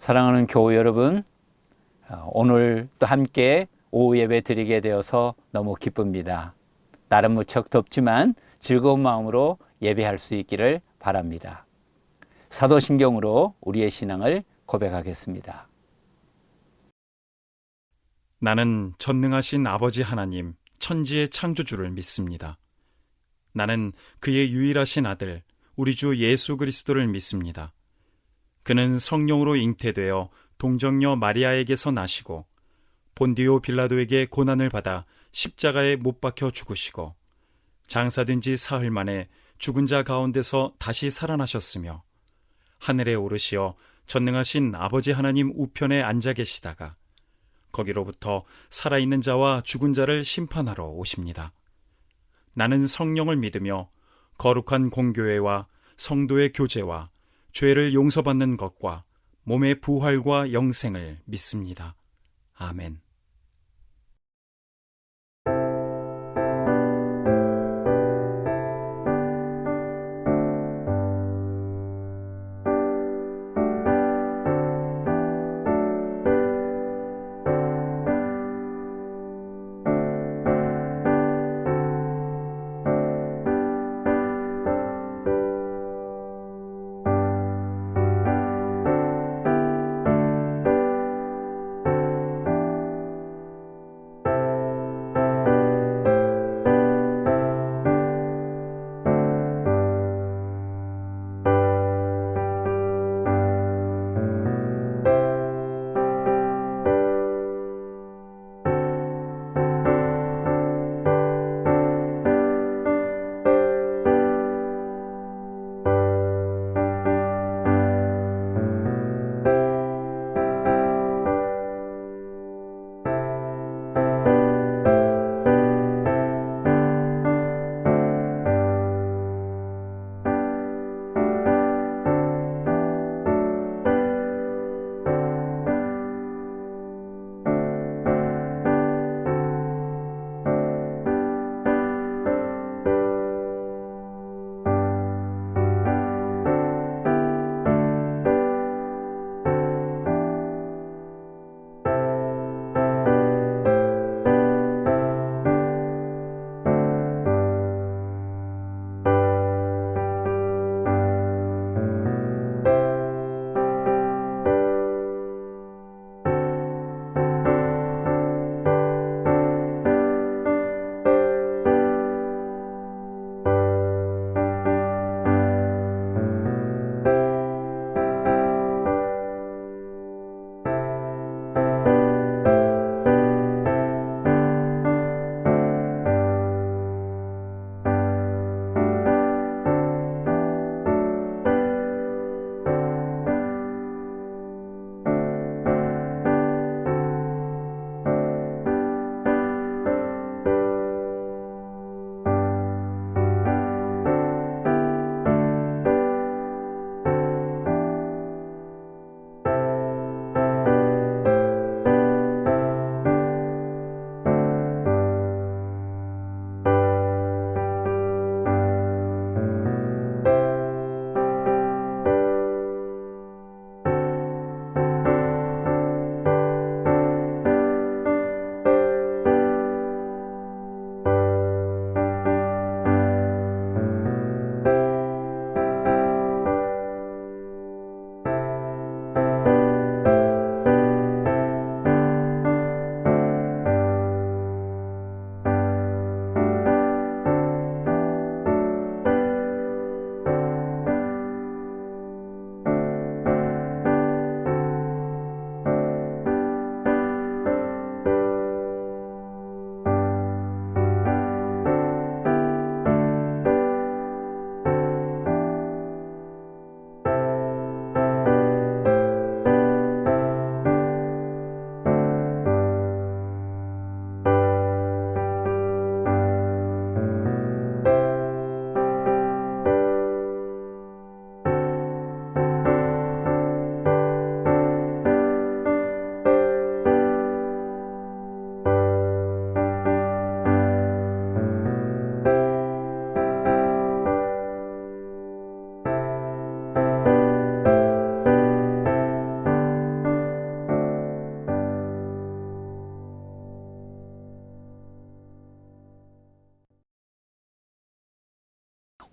사랑하는 교우 여러분, 오늘 또 함께 오후 예배 드리게 되어서 너무 기쁩니다. 날은 무척 덥지만 즐거운 마음으로 예배할 수 있기를 바랍니다. 사도신경으로 우리의 신앙을 고백하겠습니다. 나는 전능하신 아버지 하나님, 천지의 창조주를 믿습니다. 나는 그의 유일하신 아들, 우리 주 예수 그리스도를 믿습니다. 그는 성령으로 잉태되어 동정녀 마리아에게서 나시고 본디오 빌라도에게 고난을 받아 십자가에 못 박혀 죽으시고 장사된 지 사흘 만에 죽은 자 가운데서 다시 살아나셨으며 하늘에 오르시어 전능하신 아버지 하나님 우편에 앉아 계시다가 거기로부터 살아있는 자와 죽은 자를 심판하러 오십니다. 나는 성령을 믿으며 거룩한 공교회와 성도의 교제와 죄를 용서받는 것과 몸의 부활과 영생을 믿습니다. 아멘.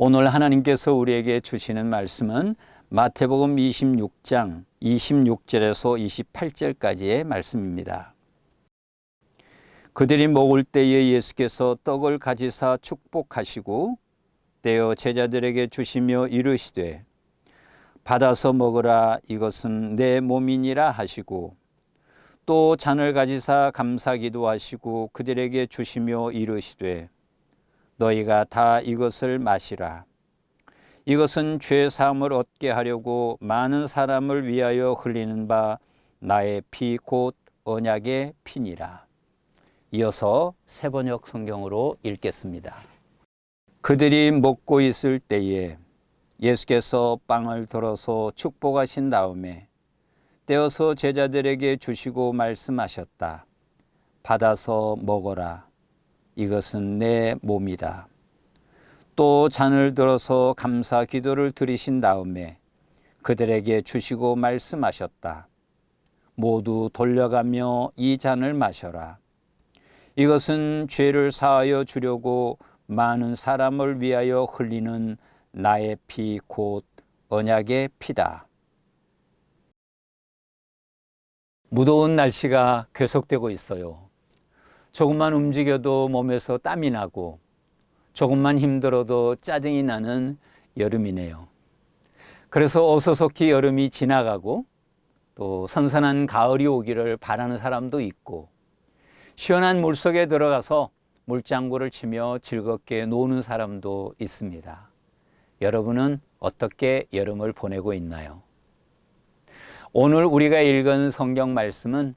오늘 하나님께서 우리에게 주시는 말씀은 마태복음 26장 26절에서 28절까지의 말씀입니다. 그들이 먹을 때에 예수께서 떡을 가지사 축복하시고 떼어 제자들에게 주시며 이르시되 받아서 먹으라, 이것은 내 몸이니라 하시고 또 잔을 가지사 감사기도 하시고 그들에게 주시며 이르시되 너희가 다 이것을 마시라. 이것은 죄 사함을 얻게 하려고 많은 사람을 위하여 흘리는 바 나의 피 곧 언약의 피니라. 이어서 새번역 성경으로 읽겠습니다. 그들이 먹고 있을 때에 예수께서 빵을 들어서 축복하신 다음에 떼어서 제자들에게 주시고 말씀하셨다. 받아서 먹어라. 이것은 내 몸이다. 또 잔을 들어서 감사 기도를 드리신 다음에 그들에게 주시고 말씀하셨다. 모두 돌려가며 이 잔을 마셔라. 이것은 죄를 사하여 주려고 많은 사람을 위하여 흘리는 나의 피 곧 언약의 피다. 무더운 날씨가 계속되고 있어요. 조금만 움직여도 몸에서 땀이 나고 조금만 힘들어도 짜증이 나는 여름이네요. 그래서 어서속히 여름이 지나가고 또 선선한 가을이 오기를 바라는 사람도 있고 시원한 물속에 들어가서 물장구를 치며 즐겁게 노는 사람도 있습니다. 여러분은 어떻게 여름을 보내고 있나요? 오늘 우리가 읽은 성경 말씀은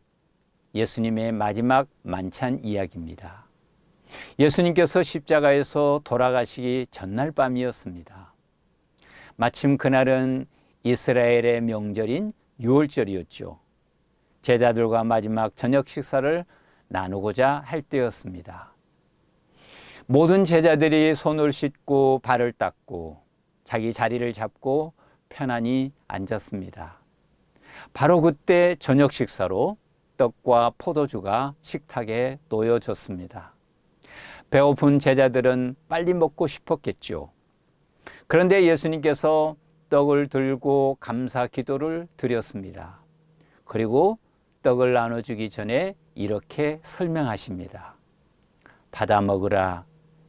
예수님의 마지막 만찬 이야기입니다. 예수님께서 십자가에서 돌아가시기 전날 밤이었습니다. 마침 그날은 이스라엘의 명절인 유월절이었죠. 제자들과 마지막 저녁 식사를 나누고자 할 때였습니다. 모든 제자들이 손을 씻고 발을 닦고 자기 자리를 잡고 편안히 앉았습니다. 바로 그때 저녁 식사로 떡과 포도주가 식탁에 놓여졌습니다. 배고픈 제자들은 빨리 먹고 싶었겠죠. 그런데 예수님께서 떡을 들고 감사 기도를 드렸습니다. 그리고 떡을 나눠주기 전에 이렇게 설명하십니다. 받아 먹으라.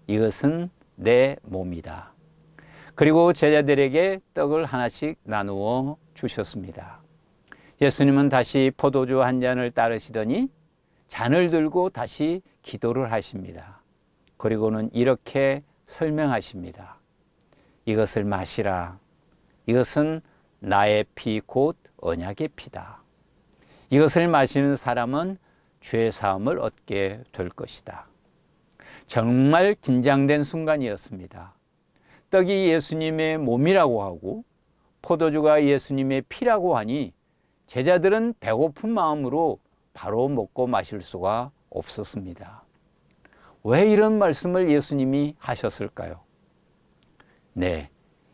이것은 내 몸이다. 그리고 제자들에게 떡을 하나씩 나누어 주셨습니다. 예수님은 다시 포도주 한 잔을 따르시더니 잔을 들고 다시 기도를 하십니다. 그리고는 이렇게 설명하십니다. 이것을 마시라. 이것은 나의 피 곧 언약의 피다. 이것을 마시는 사람은 죄 사함을 얻게 될 것이다. 정말 긴장된 순간이었습니다. 떡이 예수님의 몸이라고 하고 포도주가 예수님의 피라고 하니 제자들은 배고픈 마음으로 바로 먹고 마실 수가 없었습니다. 왜 이런 말씀을 예수님이 하셨을까요? 네,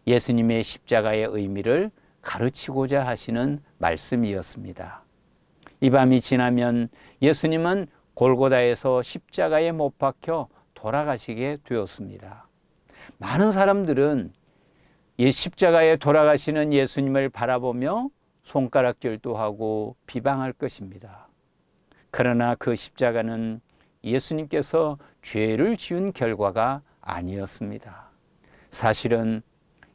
예수님의 십자가의 의미를 가르치고자 하시는 말씀이었습니다. 이 밤이 지나면 예수님은 골고다에서 십자가에 못 박혀 돌아가시게 되었습니다. 많은 사람들은 이 십자가에 돌아가시는 예수님을 바라보며 손가락질도 하고 비방할 것입니다. 그러나 그 십자가는 예수님께서 죄를 지은 결과가 아니었습니다. 사실은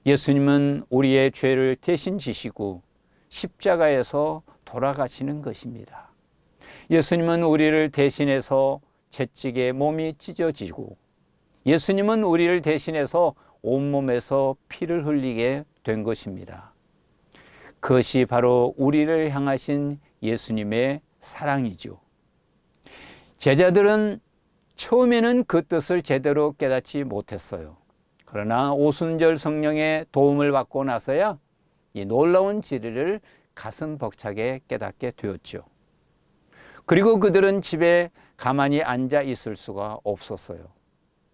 예수님은 우리의 죄를 대신 지시고 십자가에서 돌아가시는 것입니다. 예수님은 우리를 대신해서 채찍에 몸이 찢어지고 예수님은 우리를 대신해서 온몸에서 피를 흘리게 된 것입니다. 그것이 바로 우리를 향하신 예수님의 사랑이죠. 제자들은 처음에는 그 뜻을 제대로 깨닫지 못했어요. 그러나 오순절 성령의 도움을 받고 나서야 이 놀라운 진리를 가슴 벅차게 깨닫게 되었죠. 그리고 그들은 집에 가만히 앉아 있을 수가 없었어요.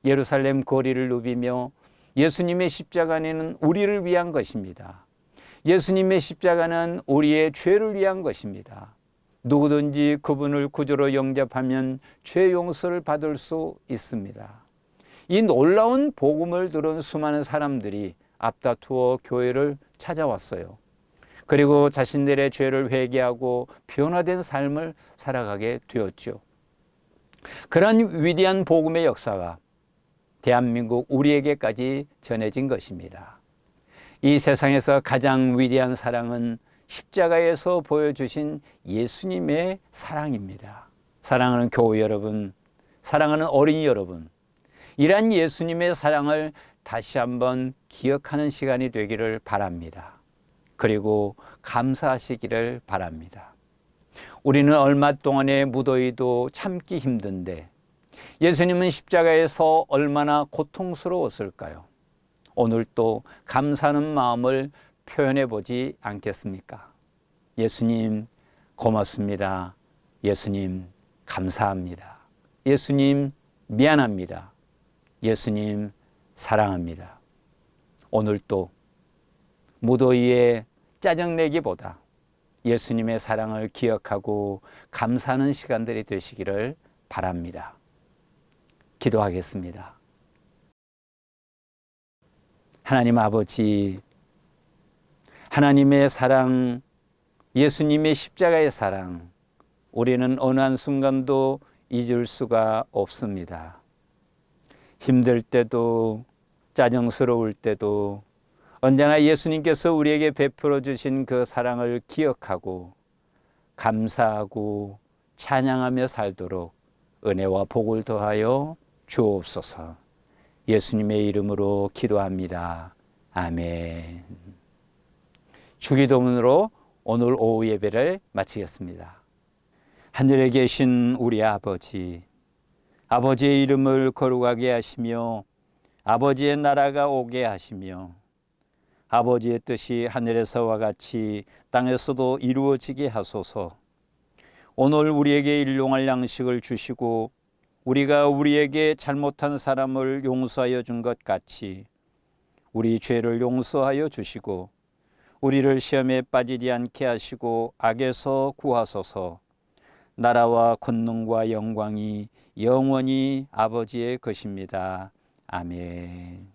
예루살렘 거리를 누비며 예수님의 십자가는 우리를 위한 것입니다. 예수님의 십자가는 우리의 죄를 위한 것입니다. 누구든지 그분을 구주로 영접하면 죄 용서를 받을 수 있습니다. 이 놀라운 복음을 들은 수많은 사람들이 앞다투어 교회를 찾아왔어요. 그리고 자신들의 죄를 회개하고 변화된 삶을 살아가게 되었죠. 그런 위대한 복음의 역사가 대한민국 우리에게까지 전해진 것입니다. 이 세상에서 가장 위대한 사랑은 십자가에서 보여주신 예수님의 사랑입니다. 사랑하는 교회 여러분, 사랑하는 어린이 여러분, 이러한 예수님의 사랑을 다시 한번 기억하는 시간이 되기를 바랍니다. 그리고 감사하시기를 바랍니다. 우리는 얼마 동안의 무더위도 참기 힘든데 예수님은 십자가에서 얼마나 고통스러웠을까요? 오늘 또 감사하는 마음을 표현해 보지 않겠습니까? 예수님 고맙습니다. 예수님 감사합니다. 예수님 미안합니다. 예수님 사랑합니다. 오늘 또 무더위에 짜증내기보다 예수님의 사랑을 기억하고 감사하는 시간들이 되시기를 바랍니다. 기도하겠습니다. 하나님 아버지, 하나님의 사랑, 예수님의 십자가의 사랑, 우리는 어느 한순간도 잊을 수가 없습니다. 힘들 때도 짜증스러울 때도 언제나 예수님께서 우리에게 베풀어 주신 그 사랑을 기억하고 감사하고 찬양하며 살도록 은혜와 복을 더하여 주옵소서. 예수님의 이름으로 기도합니다. 아멘. 주기도문으로 오늘 오후 예배를 마치겠습니다. 하늘에 계신 우리 아버지, 아버지의 이름을 거룩하게 하시며 아버지의 나라가 오게 하시며 아버지의 뜻이 하늘에서와 같이 땅에서도 이루어지게 하소서. 오늘 우리에게 일용할 양식을 주시고 우리가 우리에게 잘못한 사람을 용서하여 준 것 같이 우리 죄를 용서하여 주시고 우리를 시험에 빠지지 않게 하시고 악에서 구하소서. 나라와 권능과 영광이 영원히 아버지의 것입니다. 아멘.